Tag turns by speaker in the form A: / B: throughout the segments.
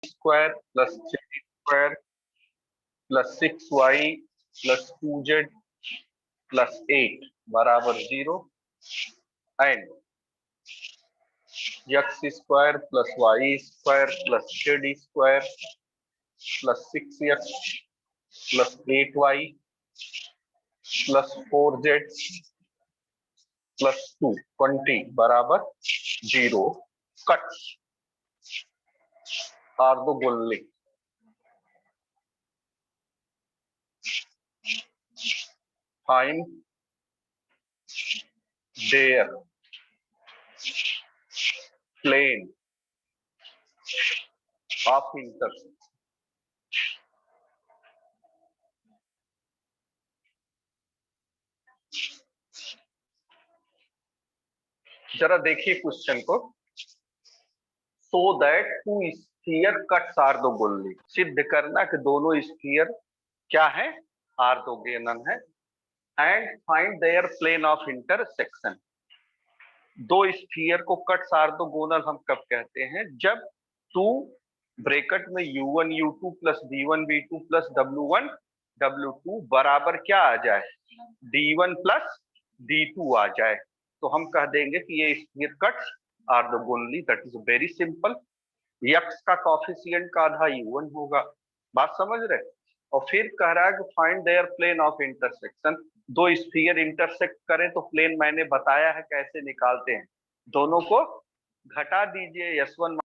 A: Square plus z square plus 6y plus 2z plus 8 बराबर 0 and x square plus y square plus z square plus 6x plus 8y plus 4z plus 2 20 बराबर 0 cut orthogonally. Find their plane of intersection। जरा देखिए question को। So that two sphere cuts orthogonally, सिद्ध करना कि दोनों sphere क्या है, ऑर्थोगोनल है। And find their plane of intersection. दो स्फीयर को कट्स ऑर्थोगोनल हम कब कहते हैं, जब टू ब्रैकेट में u1 u2 plus v1 v2 plus w1 w2 बराबर क्या आ जाए, d1 प्लस d2 आ जाए, तो हम कह देंगे कि ये sphere cuts orthogonally. That is very simple. x का कोफिशिएंट का आधा u1 होगा, बात समझ रहे। और फिर कह रहा है कि find their plane of intersection. दो स्फीयर इंटरसेक्ट करें तो प्लेन मैंने बताया है कैसे निकालते हैं, दोनों को घटा दीजिए s1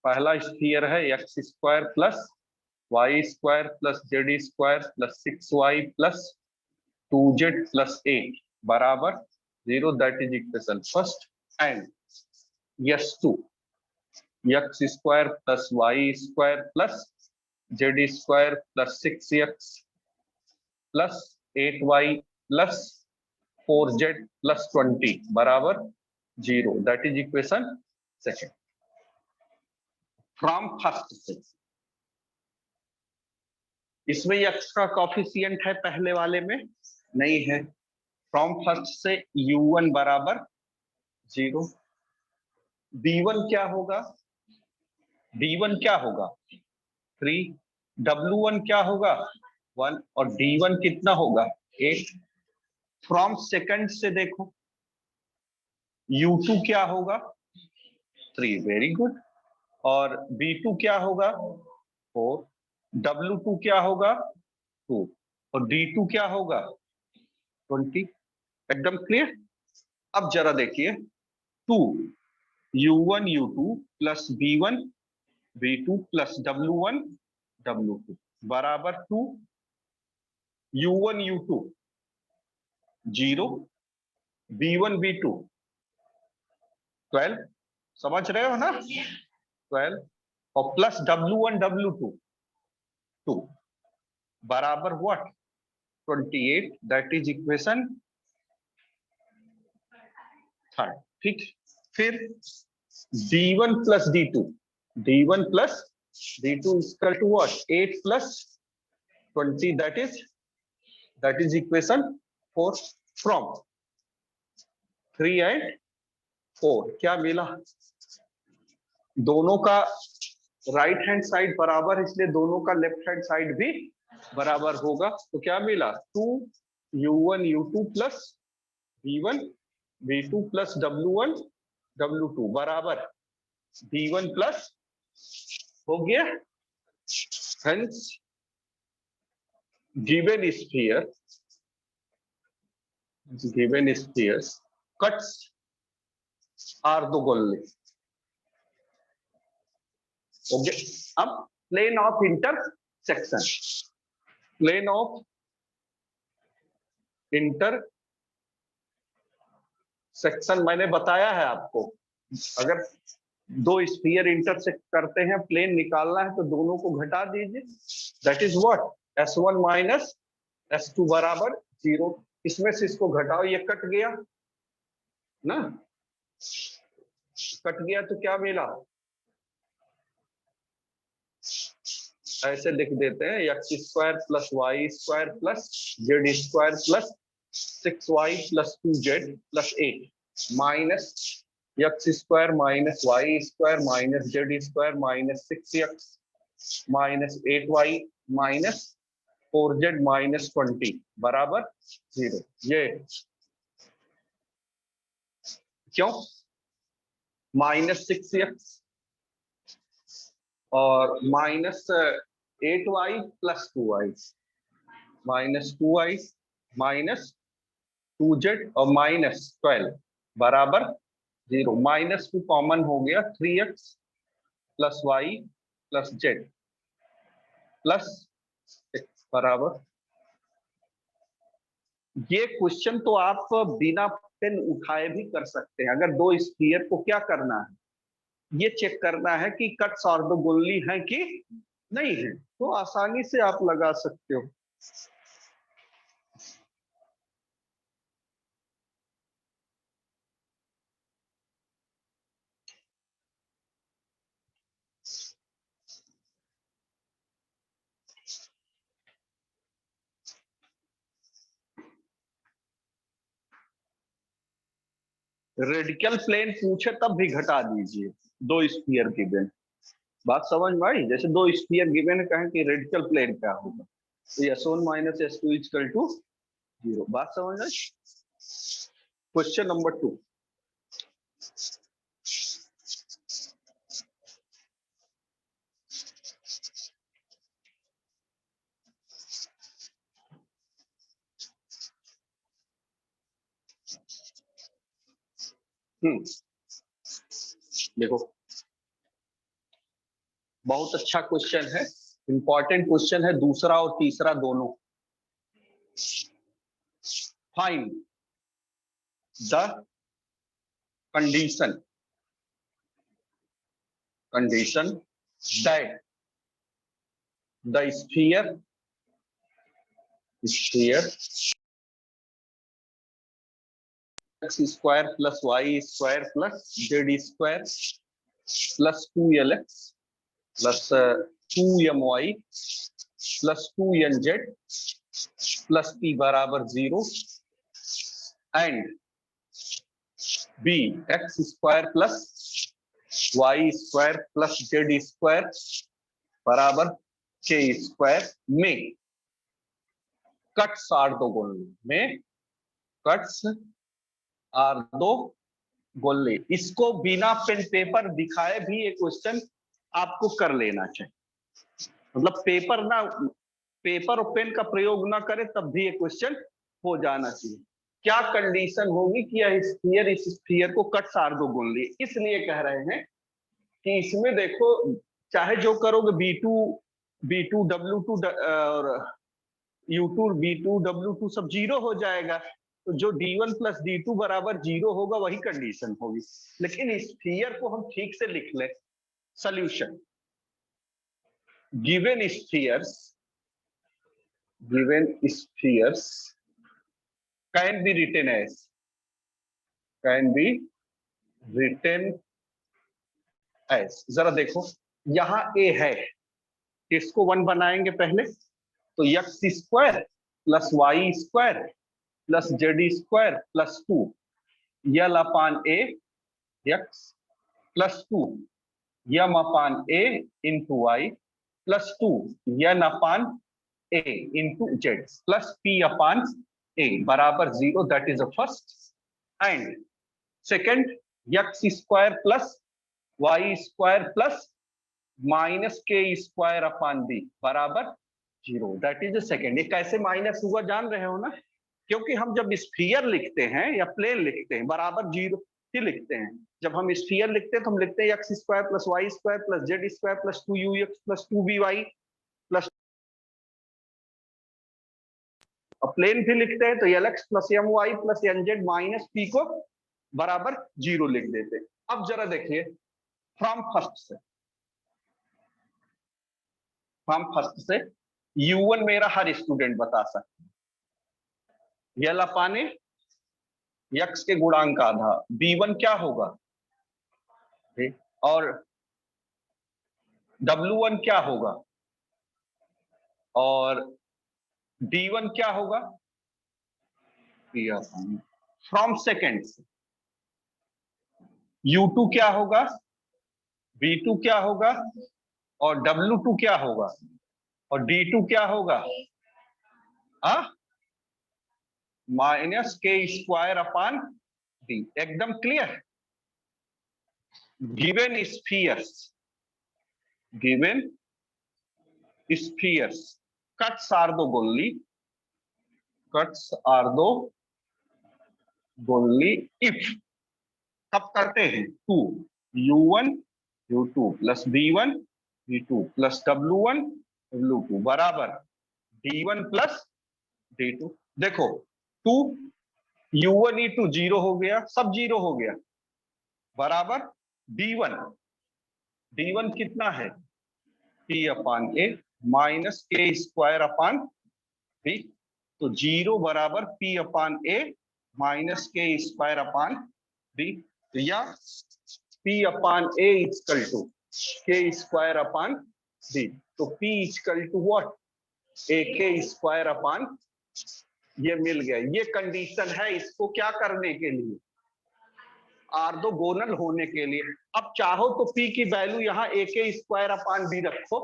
A: पहला स्फीयर है x square plus y square plus z square plus 6y plus 2z plus 8 बराबर 0। That is equation first. And S two x square plus y square plus z square plus 6x plus 8y plus 4z plus 20 बराबर 0। That is equation second. From first से इसमें x का coefficient है, पहले वाले में नहीं है। फ्रॉम फर्स्ट से u1 बराबर 0। b1 क्या होगा, d1 क्या होगा 3, w1 क्या होगा 1 और d1 कितना होगा 8। फ्रॉम सेकंड से देखो u2 क्या होगा 3, वेरी गुड। और b2 क्या होगा 4, w2 क्या होगा 2 और d2 क्या होगा 20। एकदम क्लियर। अब जरा देखिए 2 u1 u2 plus b1 b2 plus w1 w2 बराबर 2 u1 u2 0 b1 b2 12, समझ रहे हो ना 12 और प्लस w1 w2 2 बराबर what 28। That is equation third. ठीक, फिर d1 plus d2 d1 plus d2 equal to what 8 plus 20। That is equation 4। From 3 and 4 क्या मिला, दोनों का राइट हैंड साइड बराबर, इसलिए दोनों का लेफ्ट हैंड साइड भी बराबर होगा। तो क्या मिला 2 u1 u2 plus v1 v2 plus w1 w2 बराबर v1 प्लस हो गया। Hence given sphere cuts orthogonally. Okay, अब plane of intersection. Plane of intersection मैंने बताया है आपको, अगर दो स्फीयर इंटरसेक्ट करते हैं प्लेन निकालना है तो दोनों को घटा दीजिए। That is what s1 minus s2 बराबर 0। इसमें से इसको घटाओ, ये कट गया ना, कट गया तो क्या मिला, ऐसे लिख देते हैं x square plus y square plus z square plus 6y plus 2z plus 8 minus x square minus y square minus z square minus 6x minus 8y minus 4z minus 20 बराबर 0। ये क्यों, माइनस 6x और minus 8y plus 2y minus 2y minus 2z और minus 12 बराबर 0। Minus 2 common हो गया, 3x plus y plus z plus 6 बराबर। ये क्वेश्चन तो आप बिना पेन उठाए भी कर सकते हैं। अगर दो स्फीयर को क्या करना है, ये चेक करना है कि कट्स ऑर्थोगोनली हैं कि नहीं है, तो आसानी से आप लगा सकते हो। रेडिकल प्लेन पूछे तब भी घटा दीजिए, दो स्फीयर गिवन। बात समझ में आई, जैसे दो स्फीयर गिवन है, कहें कि रेडिकल प्लेन क्या होगा, तो S1 minus S2 equal to 0। बात समझ आई। क्वेश्चन नंबर 2, देखो बहुत अच्छा क्वेश्चन है, इंपॉर्टेंट क्वेश्चन है, दूसरा और तीसरा दोनों। Find the condition that the sphere x square plus y square plus z square plus 2lx plus 2my plus 2nz plus p बराबर 0 and b x square plus y square plus z square बराबर k square में cuts orthogonally, में cuts orthogonally. इसको बिना pen paper दिखाए भी ये question आपको कर लेना चाहिए, मतलब पेपर ना, पेपर और पेन का प्रयोग ना करे तब भी ये क्वेश्चन हो जाना चाहिए। क्या कंडीशन होगी कि यह स्फीयर इस स्फीयर को कट्स ऑर्थोगोनली, इसलिए कह रहे हैं कि इसमें देखो चाहे जो करोगे B2 W2 और U2 B2 W2 सब 0 हो जाएगा, तो जो D1 प्लस D2 बराबर 0 होगा वही कंडीशन होगी। लेकिन स्फीयर को हम ठीक से लिख लें, solution given spheres can be written as, जरा देखो यहां A है, इसको 1 बनाएंगे पहले, तो x square plus y square plus z square plus 2 l upon a x plus 2 m upon a into y plus 2 n upon a into z plus p upon a बराबर 0। That is the first. And second x square plus y square plus minus k square upon b बराबर 0। That is the second. ये कैसे minus हुआ जान रहे हो ना, क्योंकि हम जब स्फीयर लिखते हैं या प्लेन लिखते हैं बराबर 0 ही लिखते हैं। जब हम स्फीयर लिखते हैं तो हम लिखते हैं x square plus y square plus z square plus 2ux plus 2by plus, और प्लेन भी लिखते हैं तो lx plus my plus nz minus p को बराबर 0 लिख देते हैं। अब जरा देखिए फ्रॉम फर्स्ट से U1 मेरा हर स्टूडेंट बता सकता है, यल अपाने यक्स के गुणांक का आधा, b1 क्या होगा, और w1 क्या होगा, और d1 क्या होगा, फ्रॉम सेकेंड्स। u2 क्या होगा, v2 क्या होगा, और w2 क्या होगा, और d2 क्या होगा, minus k square upon d. एकदम clear. Given spheres, given spheres cuts orthogonally, cuts are दो गोली इफ, कब करते हैं, to u1 u2 plus b1 b2 plus w1 w2 बराबर d1 प्लस d2। देखो टू u1 e2 जीरो हो गया, सब जीरो हो गया, बराबर d1, d1 कितना है, p upon a minus k square upon b. तो जीरो बराबर p upon a minus k square upon b, या p upon a equal to k square upon b. तो p equal to what, a k square अपान, ये मिल गया। ये condition है इसको क्या करने के लिए, ऑर्थोगोनल होने के लिए। अब चाहो तो p की वैल्यू यहाँ ए के स्क्वायर अपान बी रखो,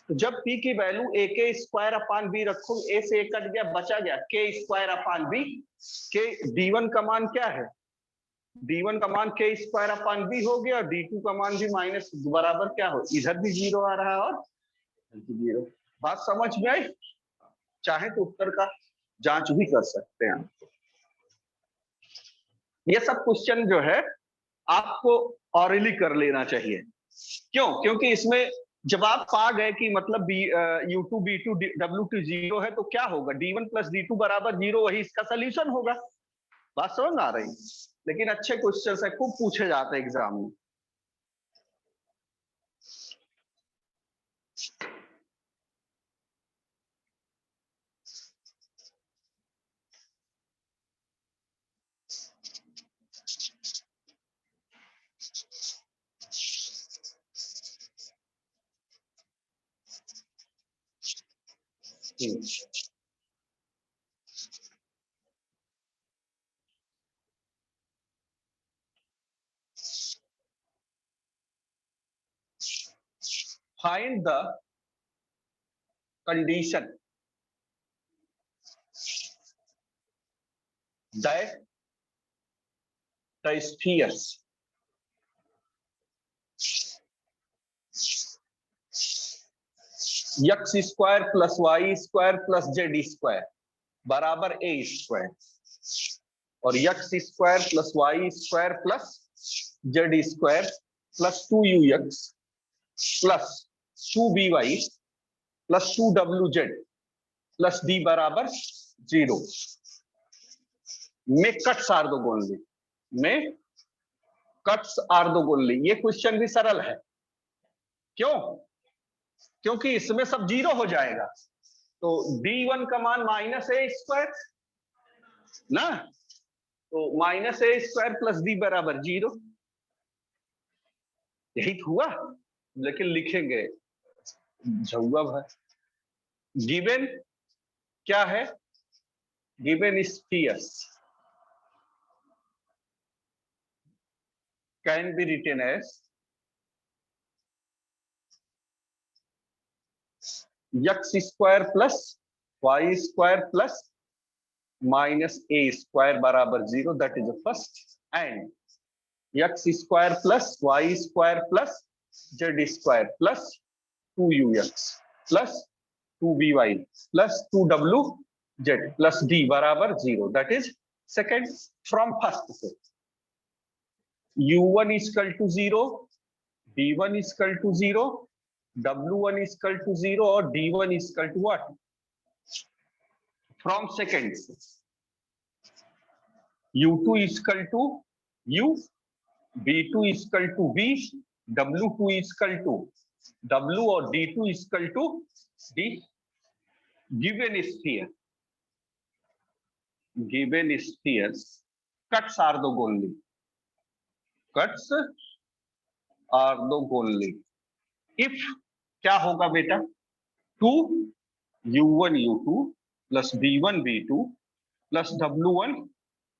A: तो जब p की वैल्यू ए के स्क्वायर अपान बी रखो, ए से ए कट गया, बचा गया के स्क्वायर अपान बी। के d1 का मान क्या है, d1 का मान के स्क्वायर अपान बी हो गया, और d2 का मान भी माइनस बराबर क्या हो, इधर भी जीरो आ रहा है और जीरो। बात समझ में आई? चाहे तो उत्तर का जांच भी कर सकते हैं। ये सब क्वेश्चन जो है आपको ऑरली कर लेना चाहिए। क्यों? क्योंकि इसमें जब आप पा गए कि मतलब u2 b2 w2 जीरो है, तो क्या होगा, d1 प्लस d2 बराबर जीरो, वही इसका सोल्यूशन होगा। बात समझ आ रही? लेकिन अच्छे क्वेश्चन है, खूब पूछे जाते हैं एग्जाम में। Find the condition that the spheres x square plus y square plus z square बराबर ए स्क्वायर, और x square plus y square plus z square plus 2ux plus 2by plus 2wz plus d बराबर zero में cuts orthogonally, में cuts orthogonally. ये question भी सरल है। क्यों? क्योंकि इसमें सब जीरो हो जाएगा। तो d1 का मान माइनस ए स्क्वायर ना, तो minus a square plus d बराबर जीरो, यही तो हुआ। लेकिन लिखेंगे झुआ भर। गिवन क्या है, given spheres can be written as x square plus y square plus minus a square बराबर zero, that is the first, and x square plus y square plus z square plus 2ux plus 2by plus 2wz plus d बराबर zero, that is second. From first से u1 equal to zero, d1 equal to zero, w1 equal to zero, और d1 equal to what, from second से u2 equal to u, b2 equal to b, w2 equal to w, और d2 equal to d। Given sphere given spheres cuts orthogonally, cuts orthogonally if क्या होगा बेटा, 2 u1 u2 plus b1 b2 plus w1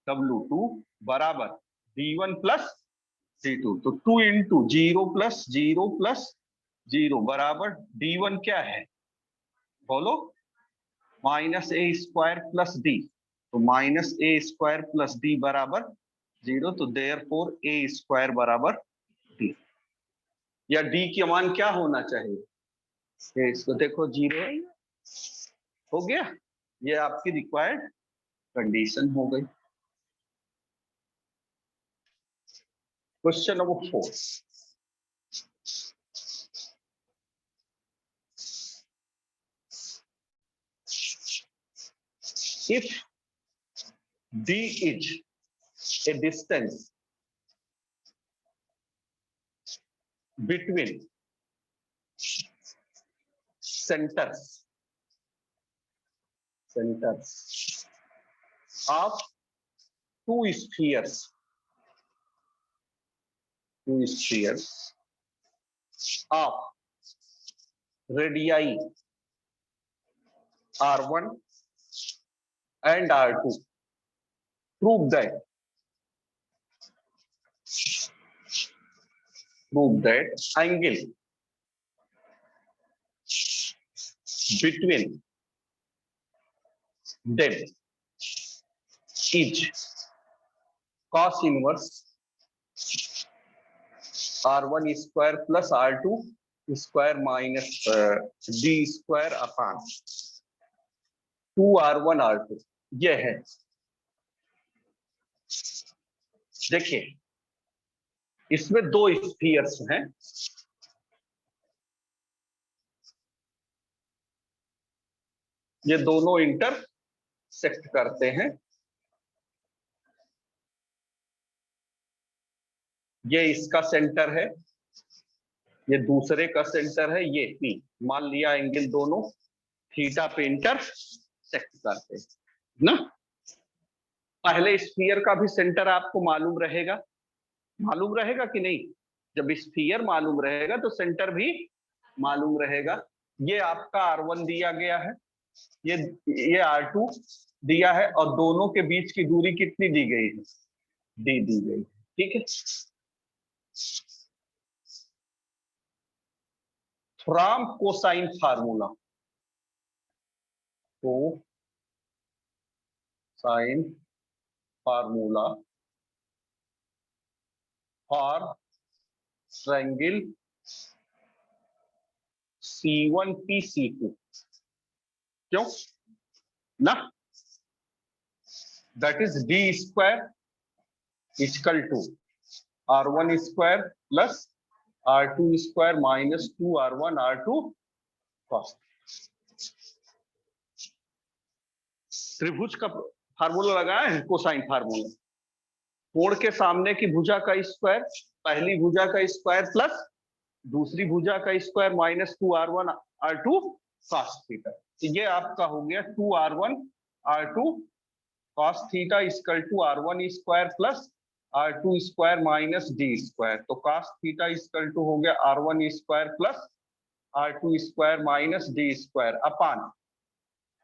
A: w2 बराबर b1 plus d2। तो 2 into 0 plus 0 plus 0 बराबर d1 क्या है बोलो, minus a square plus D. तो minus a square plus D बराबर 0। तो देयरफॉर ए स्क्वायर बराबर डी, या डी की मान क्या होना चाहिए, इसको देखो 0 हो गया। ये आपकी रिक्वायर्ड कंडीशन हो गई। Question number 4, if d is a distance between centers of two spheres of radii r1 and r2, prove that angle between them is cos inverse r1 square plus r2 square minus d square upon 2r1 r2। ये है, देखिए इसमें दो spheres हैं, ये दोनों intersect करते हैं। ये इसका सेंटर है, ये दूसरे का सेंटर है, ये पी मान लिया, एंगल दोनों थीटा पे इंटरसेक्ट करते हैं ना। पहले स्फीयर का भी सेंटर आपको मालूम रहेगा कि नहीं, जब स्फीयर मालूम रहेगा तो सेंटर भी मालूम रहेगा। ये आपका r1 दिया गया है, ये r2 दिया है, और दोनों के बीच की दूरी कितनी दी गई है, d दी गई, ठीक है। From cosine formula, cosine formula for triangle C1P C2, क्यों ना, दैट इज d स्क्वायर equal to r1 square plus r2 square minus 2r1 r2 cos. त्रिभुज का फार्मूला लगाया है, कोसाइन फार्मूला, कोण के सामने की भुजा का स्क्वायर, पहली भुजा का स्क्वायर प्लस दूसरी भुजा का square minus 2r1 r2 cos theta. तो ये आपका हो गया 2r1 r2 cos theta equal to r1 square plus r2 square minus d square. तो cos थीटा इक्वल टू हो गया r1 square plus r2 square minus d square upon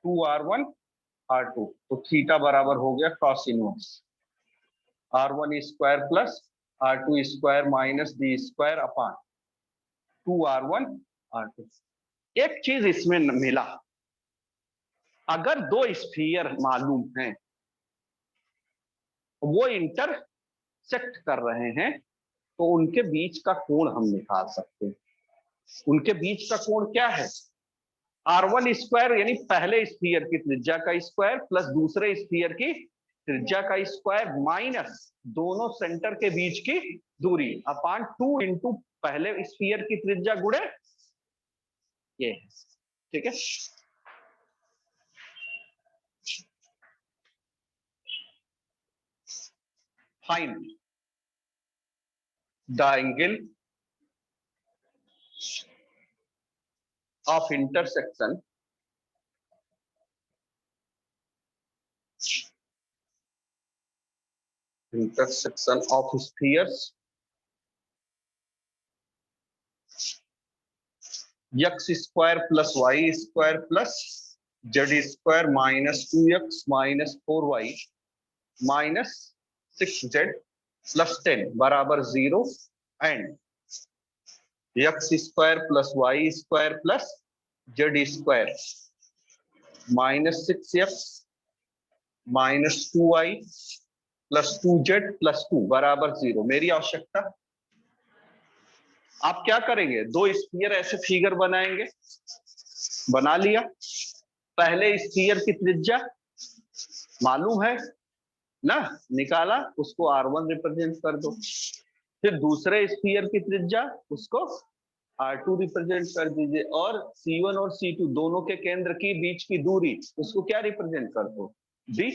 A: 2r1 r2। तो theta बराबर हो गया cos inverse r1 square plus r2 square minus d square upon 2r1 r2। एक चीज इसमें मिला, अगर दो स्फीयर मालूम हैं, वो इंटरसेक्ट कर रहे हैं, तो उनके बीच का कोण हम निकाल सकते हैं। उनके बीच का कोण क्या है, r1 स्क्वायर यानी पहले स्फीयर की त्रिज्या का स्क्वायर प्लस दूसरे स्फीयर की त्रिज्या का स्क्वायर माइनस दोनों सेंटर के बीच की दूरी अपान 2 इंटू पहले स्फीयर की त्रिज्या गुणे ये है, ठीक है। Find the angle of intersection intersection of spheres x square plus y square plus z square minus 2x minus 4y minus 6z plus 10 बराबर 0 and x square plus y square plus z square minus 6x minus 2y plus 2z plus 2 बराबर 0। मेरी आवश्यकता, आप क्या करेंगे, दो sphere ऐसे figure बनाएंगे, बना लिया। पहले स्फीयर की त्रिज्या मालूम है ना, निकाला, उसको r1 रिप्रेजेंट कर दो। फिर दूसरे स्फीयर की त्रिज्या उसको r2 रिप्रेजेंट कर दीजिए, और c1 और c2 दोनों के केंद्र की बीच की दूरी उसको क्या रिप्रेजेंट कर दो, d।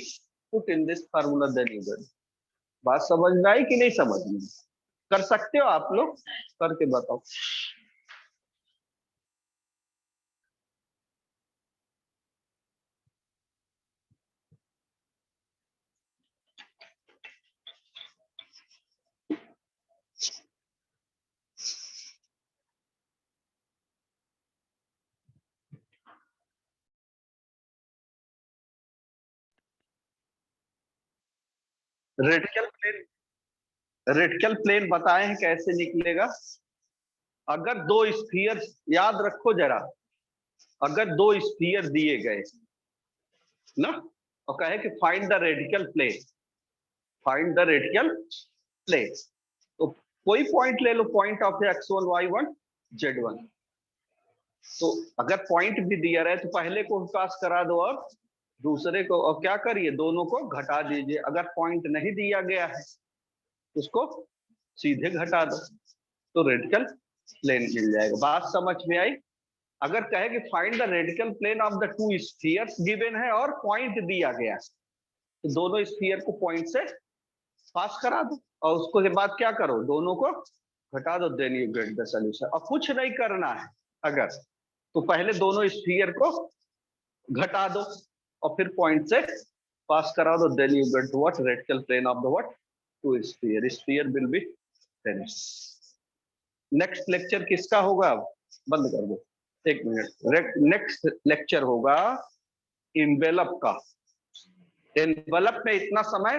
A: Put in this formula then you get. बात समझ में आई कि नहीं समझ में? कर सकते हो आप लोग, करके बताओ। रेडिकल प्लेन बताए हैं कैसे निकलेगा। अगर दो स्फीयर, याद रखो जरा, अगर दो स्फीयर दिए गए ना, और कहे कि find the radical plane, find the radical plane, तो कोई पॉइंट ले लो, point of x1 y1 z1। तो अगर पॉइंट भी दिया रहे तो पहले को पास करा दो और दूसरे को, और क्या करिए, दोनों को घटा दीजिए। अगर पॉइंट नहीं दिया गया है उसको सीधे घटा दो, तो रेडिकल प्लेन मिल जाएगा। बात समझ में आई? अगर कहे कि find the radical plane of the two spheres given है और पॉइंट दिया गया, तो दोनों स्फीयर को पॉइंट से पास करा दो, और उसको के बाद क्या करो, दोनों को घटा दो, then you get the solution. और कुछ नहीं करना है अगर, तो पहले दोनों स्फीयर को घटा दो और फिर पॉइंट से पास करा दो, then you get what, radical plane of the what, two sphere. Sphere will be finished. Next lecture किसका होगा, बंद कर दो, एक मिनट। नेक्स्ट लेक्चर होगा इन्वेलप का। एनवेलप में इतना समय